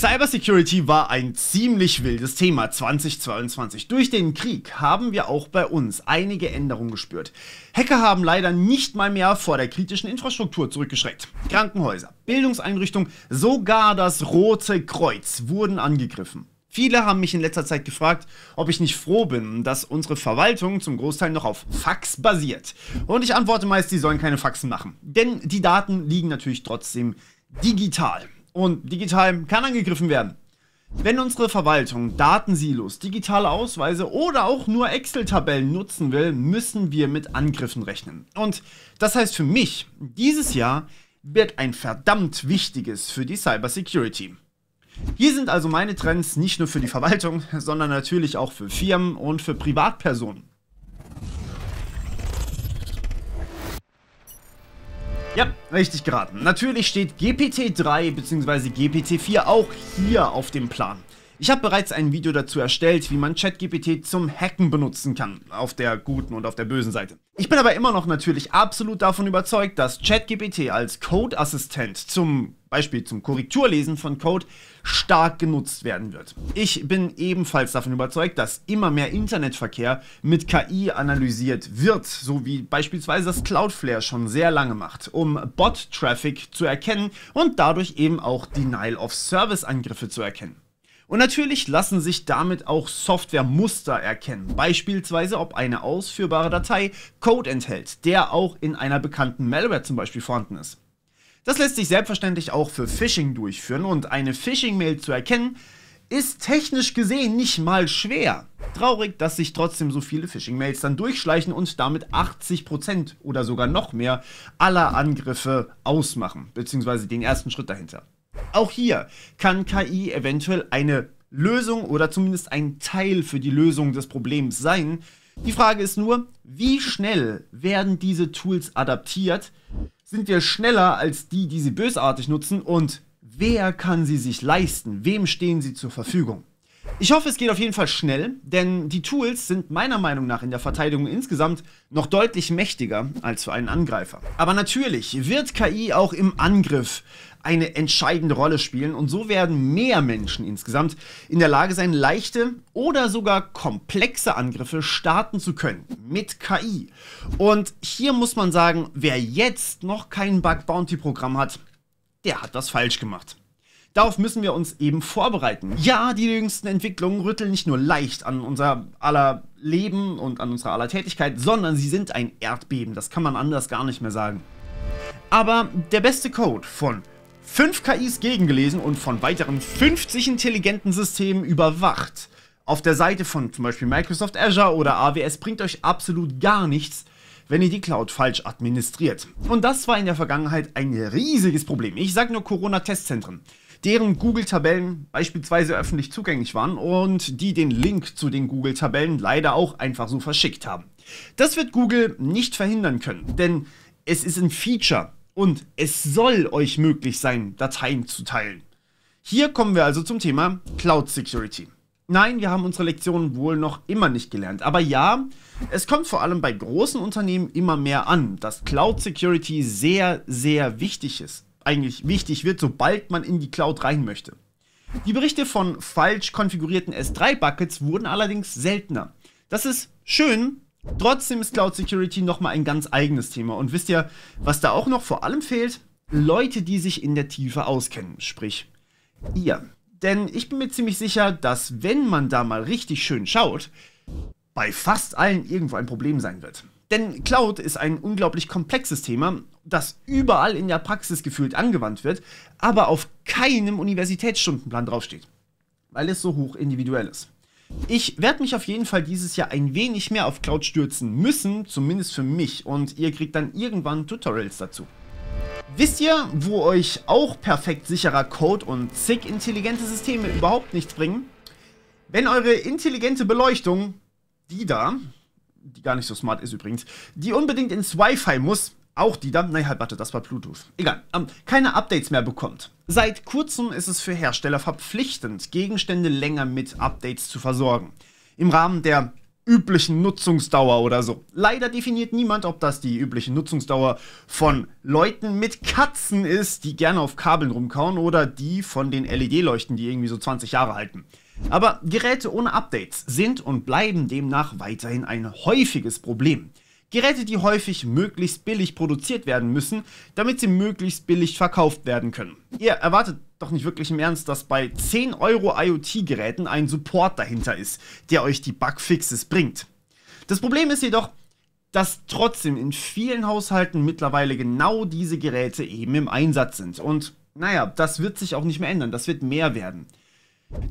Cybersecurity war ein ziemlich wildes Thema 2022. Durch den Krieg haben wir auch bei uns einige Änderungen gespürt. Hacker haben leider nicht mal mehr vor der kritischen Infrastruktur zurückgeschreckt. Krankenhäuser, Bildungseinrichtungen, sogar das Rote Kreuz wurden angegriffen. Viele haben mich in letzter Zeit gefragt, ob ich nicht froh bin, dass unsere Verwaltung zum Großteil noch auf Fax basiert. Und ich antworte meist, sie sollen keine Faxen machen. Denn die Daten liegen natürlich trotzdem digital. Und digital kann angegriffen werden. Wenn unsere Verwaltung Datensilos, digitale Ausweise oder auch nur Excel-Tabellen nutzen will, müssen wir mit Angriffen rechnen. Und das heißt für mich, dieses Jahr wird ein verdammt wichtiges für die Cybersecurity. Hier sind also meine Trends nicht nur für die Verwaltung, sondern natürlich auch für Firmen und für Privatpersonen. Ja, richtig geraten. Natürlich steht GPT-3 bzw. GPT-4 auch hier auf dem Plan. Ich habe bereits ein Video dazu erstellt, wie man ChatGPT zum Hacken benutzen kann, auf der guten und auf der bösen Seite. Ich bin aber immer noch natürlich absolut davon überzeugt, dass ChatGPT als Code-Assistent zum Beispiel zum Korrekturlesen von Code stark genutzt werden wird. Ich bin ebenfalls davon überzeugt, dass immer mehr Internetverkehr mit KI analysiert wird, so wie beispielsweise das Cloudflare schon sehr lange macht, um Bot-Traffic zu erkennen und dadurch eben auch Denial-of-Service-Angriffe zu erkennen. Und natürlich lassen sich damit auch Softwaremuster erkennen, beispielsweise ob eine ausführbare Datei Code enthält, der auch in einer bekannten Malware zum Beispiel vorhanden ist. Das lässt sich selbstverständlich auch für Phishing durchführen und eine Phishing-Mail zu erkennen, ist technisch gesehen nicht mal schwer. Traurig, dass sich trotzdem so viele Phishing-Mails dann durchschleichen und damit 80% oder sogar noch mehr aller Angriffe ausmachen, beziehungsweise den ersten Schritt dahinter. Auch hier kann KI eventuell eine Lösung oder zumindest ein Teil für die Lösung des Problems sein. Die Frage ist nur, wie schnell werden diese Tools adaptiert? Sind wir schneller als die, die sie bösartig nutzen? Und wer kann sie sich leisten? Wem stehen sie zur Verfügung? Ich hoffe, es geht auf jeden Fall schnell, denn die Tools sind meiner Meinung nach in der Verteidigung insgesamt noch deutlich mächtiger als für einen Angreifer. Aber natürlich wird KI auch im Angriff eine entscheidende Rolle spielen und so werden mehr Menschen insgesamt in der Lage sein, leichte oder sogar komplexe Angriffe starten zu können mit KI. Und hier muss man sagen, wer jetzt noch kein Bug-Bounty-Programm hat, der hat was falsch gemacht. Darauf müssen wir uns eben vorbereiten. Ja, die jüngsten Entwicklungen rütteln nicht nur leicht an unser aller Leben und an unserer aller Tätigkeit, sondern sie sind ein Erdbeben. Das kann man anders gar nicht mehr sagen. Aber der beste Code von 5 KIs gegengelesen und von weiteren 50 intelligenten Systemen überwacht auf der Seite von zum Beispiel Microsoft Azure oder AWS bringt euch absolut gar nichts, wenn ihr die Cloud falsch administriert. Und das war in der Vergangenheit ein riesiges Problem. Ich sage nur Corona-Testzentren, deren Google-Tabellen beispielsweise öffentlich zugänglich waren und die den Link zu den Google-Tabellen leider auch einfach so verschickt haben. Das wird Google nicht verhindern können, denn es ist ein Feature und es soll euch möglich sein, Dateien zu teilen. Hier kommen wir also zum Thema Cloud Security. Nein, wir haben unsere Lektionen wohl noch immer nicht gelernt, aber ja, es kommt vor allem bei großen Unternehmen immer mehr an, dass Cloud Security sehr, sehr wichtig ist. Eigentlich wichtig wird, sobald man in die Cloud rein möchte. Die Berichte von falsch konfigurierten S3-Buckets wurden allerdings seltener. Das ist schön, trotzdem ist Cloud Security nochmal ein ganz eigenes Thema. Und wisst ihr, was da auch noch vor allem fehlt? Leute, die sich in der Tiefe auskennen, sprich ihr. Denn ich bin mir ziemlich sicher, dass wenn man da mal richtig schön schaut, bei fast allen irgendwo ein Problem sein wird. Denn Cloud ist ein unglaublich komplexes Thema, das überall in der Praxis gefühlt angewandt wird, aber auf keinem Universitätsstundenplan draufsteht, weil es so hoch individuell ist. Ich werde mich auf jeden Fall dieses Jahr ein wenig mehr auf Cloud stürzen müssen, zumindest für mich, und ihr kriegt dann irgendwann Tutorials dazu. Wisst ihr, wo euch auch perfekt sicherer Code und zig intelligente Systeme überhaupt nichts bringen? Wenn eure intelligente Beleuchtung, die da, die gar nicht so smart ist übrigens, die unbedingt ins Wi-Fi muss, auch die da, nein, halt, warte, das war Bluetooth, egal, keine Updates mehr bekommt. Seit kurzem ist es für Hersteller verpflichtend, Gegenstände länger mit Updates zu versorgen. Im Rahmen der üblichen Nutzungsdauer oder so. Leider definiert niemand, ob das die übliche Nutzungsdauer von Leuten mit Katzen ist, die gerne auf Kabeln rumkauen, oder die von den LED-Leuchten, die irgendwie so 20 Jahre halten. Aber Geräte ohne Updates sind und bleiben demnach weiterhin ein häufiges Problem. Geräte, die häufig möglichst billig produziert werden müssen, damit sie möglichst billig verkauft werden können. Ihr erwartet doch nicht wirklich im Ernst, dass bei 10 Euro IoT-Geräten ein Support dahinter ist, der euch die Bugfixes bringt. Das Problem ist jedoch, dass trotzdem in vielen Haushalten mittlerweile genau diese Geräte eben im Einsatz sind. Und naja, das wird sich auch nicht mehr ändern, das wird mehr werden.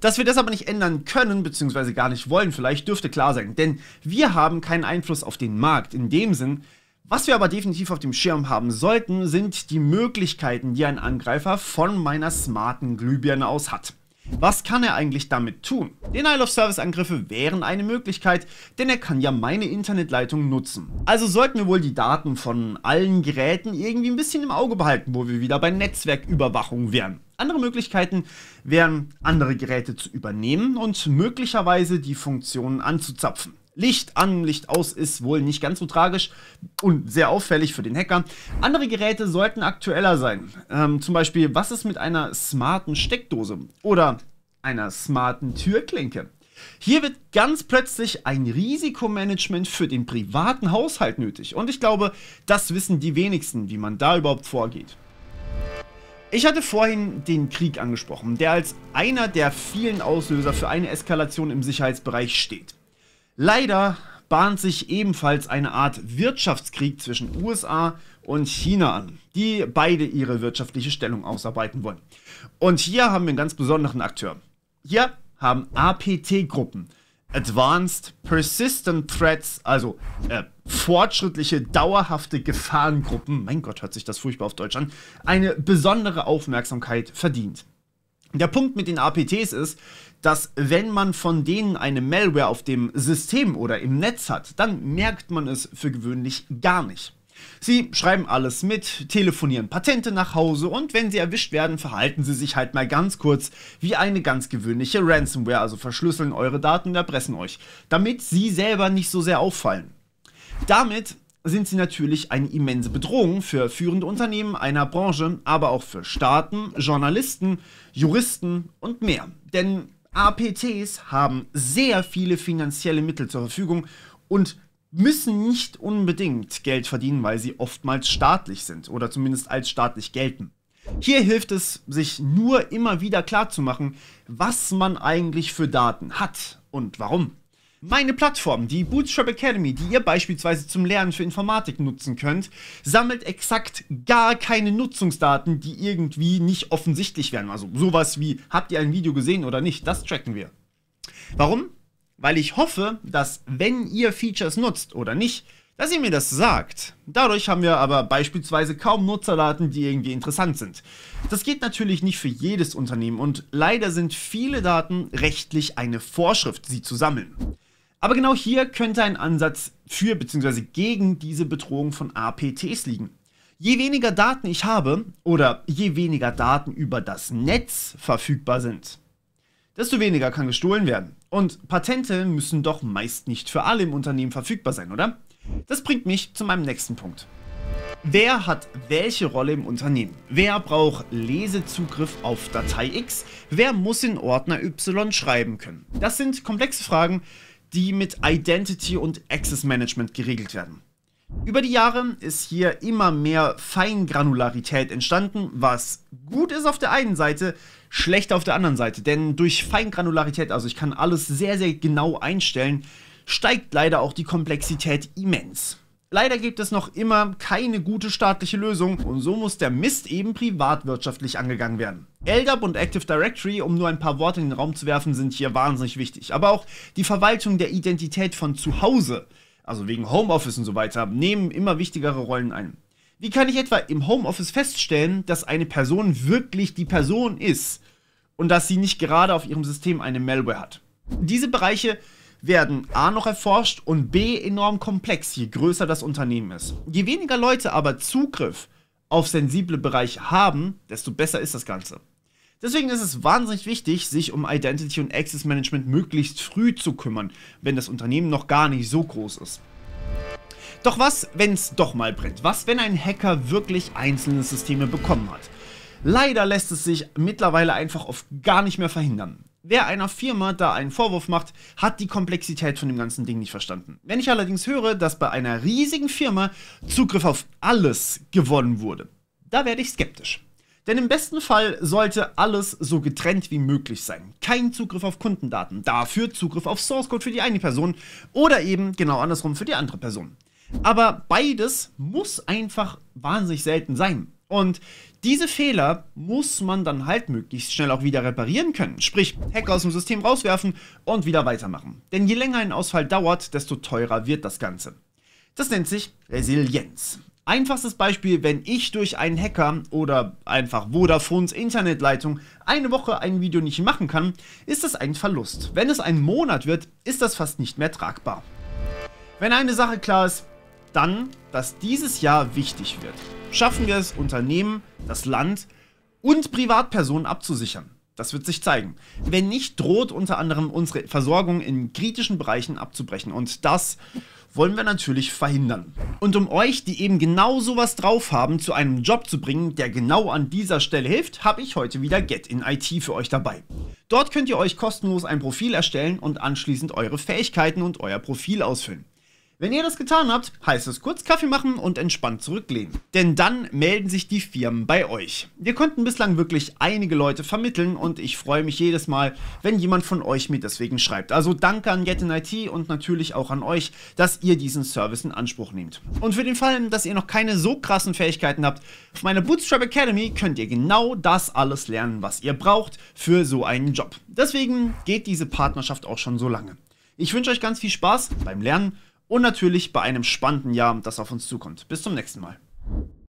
Dass wir das aber nicht ändern können, beziehungsweise gar nicht wollen, vielleicht dürfte klar sein, denn wir haben keinen Einfluss auf den Markt in dem Sinn. Was wir aber definitiv auf dem Schirm haben sollten, sind die Möglichkeiten, die ein Angreifer von meiner smarten Glühbirne aus hat. Was kann er eigentlich damit tun? Denial-of-Service-Angriffe wären eine Möglichkeit, denn er kann ja meine Internetleitung nutzen. Also sollten wir wohl die Daten von allen Geräten irgendwie ein bisschen im Auge behalten, wo wir wieder bei Netzwerküberwachung wären. Andere Möglichkeiten wären, andere Geräte zu übernehmen und möglicherweise die Funktionen anzuzapfen. Licht an, Licht aus ist wohl nicht ganz so tragisch und sehr auffällig für den Hacker. Andere Geräte sollten aktueller sein. Zum Beispiel, was ist mit einer smarten Steckdose oder einer smarten Türklinke? Hier wird ganz plötzlich ein Risikomanagement für den privaten Haushalt nötig. Und ich glaube, das wissen die wenigsten, wie man da überhaupt vorgeht. Ich hatte vorhin den Krieg angesprochen, der als einer der vielen Auslöser für eine Eskalation im Sicherheitsbereich steht. Leider bahnt sich ebenfalls eine Art Wirtschaftskrieg zwischen USA und China an, die beide ihre wirtschaftliche Stellung ausarbeiten wollen. Und hier haben wir einen ganz besonderen Akteur. Hier haben APT-Gruppen, Advanced Persistent Threats, also fortschrittliche, dauerhafte Gefahrengruppen, mein Gott, hört sich das furchtbar auf Deutsch an, eine besondere Aufmerksamkeit verdient. Der Punkt mit den APTs ist, dass wenn man von denen eine Malware auf dem System oder im Netz hat, dann merkt man es für gewöhnlich gar nicht. Sie schreiben alles mit, telefonieren Patente nach Hause und wenn sie erwischt werden, verhalten sie sich halt mal ganz kurz wie eine ganz gewöhnliche Ransomware, also verschlüsseln eure Daten und erpressen euch, damit sie selber nicht so sehr auffallen. Damit sind sie natürlich eine immense Bedrohung für führende Unternehmen einer Branche, aber auch für Staaten, Journalisten, Juristen und mehr. Denn APTs haben sehr viele finanzielle Mittel zur Verfügung und müssen nicht unbedingt Geld verdienen, weil sie oftmals staatlich sind oder zumindest als staatlich gelten. Hier hilft es, sich nur immer wieder klarzumachen, was man eigentlich für Daten hat und warum. Meine Plattform, die Bootstrap Academy, die ihr beispielsweise zum Lernen für Informatik nutzen könnt, sammelt exakt gar keine Nutzungsdaten, die irgendwie nicht offensichtlich wären. Also sowas wie, habt ihr ein Video gesehen oder nicht, das tracken wir. Warum? Weil ich hoffe, dass, wenn ihr Features nutzt oder nicht, dass ihr mir das sagt. Dadurch haben wir aber beispielsweise kaum Nutzerdaten, die irgendwie interessant sind. Das geht natürlich nicht für jedes Unternehmen und leider sind viele Daten rechtlich eine Vorschrift, sie zu sammeln. Aber genau hier könnte ein Ansatz für bzw. gegen diese Bedrohung von APTs liegen. Je weniger Daten ich habe oder je weniger Daten über das Netz verfügbar sind, desto weniger kann gestohlen werden. Und Patente müssen doch meist nicht für alle im Unternehmen verfügbar sein, oder? Das bringt mich zu meinem nächsten Punkt. Wer hat welche Rolle im Unternehmen? Wer braucht Lesezugriff auf Datei X? Wer muss in Ordner Y schreiben können? Das sind komplexe Fragen, die mit Identity und Access Management geregelt werden. Über die Jahre ist hier immer mehr Feingranularität entstanden, was gut ist auf der einen Seite, schlecht auf der anderen Seite. Denn durch Feingranularität, also ich kann alles sehr, sehr genau einstellen, steigt leider auch die Komplexität immens. Leider gibt es noch immer keine gute staatliche Lösung und so muss der Mist eben privatwirtschaftlich angegangen werden. LDAP und Active Directory, um nur ein paar Worte in den Raum zu werfen, sind hier wahnsinnig wichtig. Aber auch die Verwaltung der Identität von zu Hause, also wegen Homeoffice und so weiter, nehmen immer wichtigere Rollen ein. Wie kann ich etwa im Homeoffice feststellen, dass eine Person wirklich die Person ist und dass sie nicht gerade auf ihrem System eine Malware hat? Diese Bereiche werden A noch erforscht und B enorm komplex, je größer das Unternehmen ist. Je weniger Leute aber Zugriff auf sensible Bereiche haben, desto besser ist das Ganze. Deswegen ist es wahnsinnig wichtig, sich um Identity und Access Management möglichst früh zu kümmern, wenn das Unternehmen noch gar nicht so groß ist. Doch was, wenn es doch mal brennt? Was, wenn ein Hacker wirklich einzelne Systeme bekommen hat? Leider lässt es sich mittlerweile einfach oft gar nicht mehr verhindern. Wer einer Firma da einen Vorwurf macht, hat die Komplexität von dem ganzen Ding nicht verstanden. Wenn ich allerdings höre, dass bei einer riesigen Firma Zugriff auf alles gewonnen wurde, da werde ich skeptisch. Denn im besten Fall sollte alles so getrennt wie möglich sein. Kein Zugriff auf Kundendaten, dafür Zugriff auf Source Code für die eine Person oder eben genau andersrum für die andere Person. Aber beides muss einfach wahnsinnig selten sein. Und diese Fehler muss man dann halt möglichst schnell auch wieder reparieren können. Sprich, Hacker aus dem System rauswerfen und wieder weitermachen. Denn je länger ein Ausfall dauert, desto teurer wird das Ganze. Das nennt sich Resilienz. Einfachstes Beispiel, wenn ich durch einen Hacker oder einfach Vodafones Internetleitung eine Woche ein Video nicht machen kann, ist das ein Verlust. Wenn es ein Monat wird, ist das fast nicht mehr tragbar. Wenn eine Sache klar ist, dann, dass dieses Jahr wichtig wird. Schaffen wir es, Unternehmen, das Land und Privatpersonen abzusichern. Das wird sich zeigen. Wenn nicht, droht unter anderem unsere Versorgung in kritischen Bereichen abzubrechen. Und das wollen wir natürlich verhindern. Und um euch, die eben genau sowas drauf haben, zu einem Job zu bringen, der genau an dieser Stelle hilft, habe ich heute wieder Get in IT für euch dabei. Dort könnt ihr euch kostenlos ein Profil erstellen und anschließend eure Fähigkeiten und euer Profil ausfüllen. Wenn ihr das getan habt, heißt es kurz Kaffee machen und entspannt zurücklehnen. Denn dann melden sich die Firmen bei euch. Wir konnten bislang wirklich einige Leute vermitteln und ich freue mich jedes Mal, wenn jemand von euch mir deswegen schreibt. Also danke an Get in IT und natürlich auch an euch, dass ihr diesen Service in Anspruch nehmt. Und für den Fall, dass ihr noch keine so krassen Fähigkeiten habt, auf meiner Bootstrap Academy könnt ihr genau das alles lernen, was ihr braucht für so einen Job. Deswegen geht diese Partnerschaft auch schon so lange. Ich wünsche euch ganz viel Spaß beim Lernen und natürlich bei einem spannenden Jahr, das auf uns zukommt. Bis zum nächsten Mal.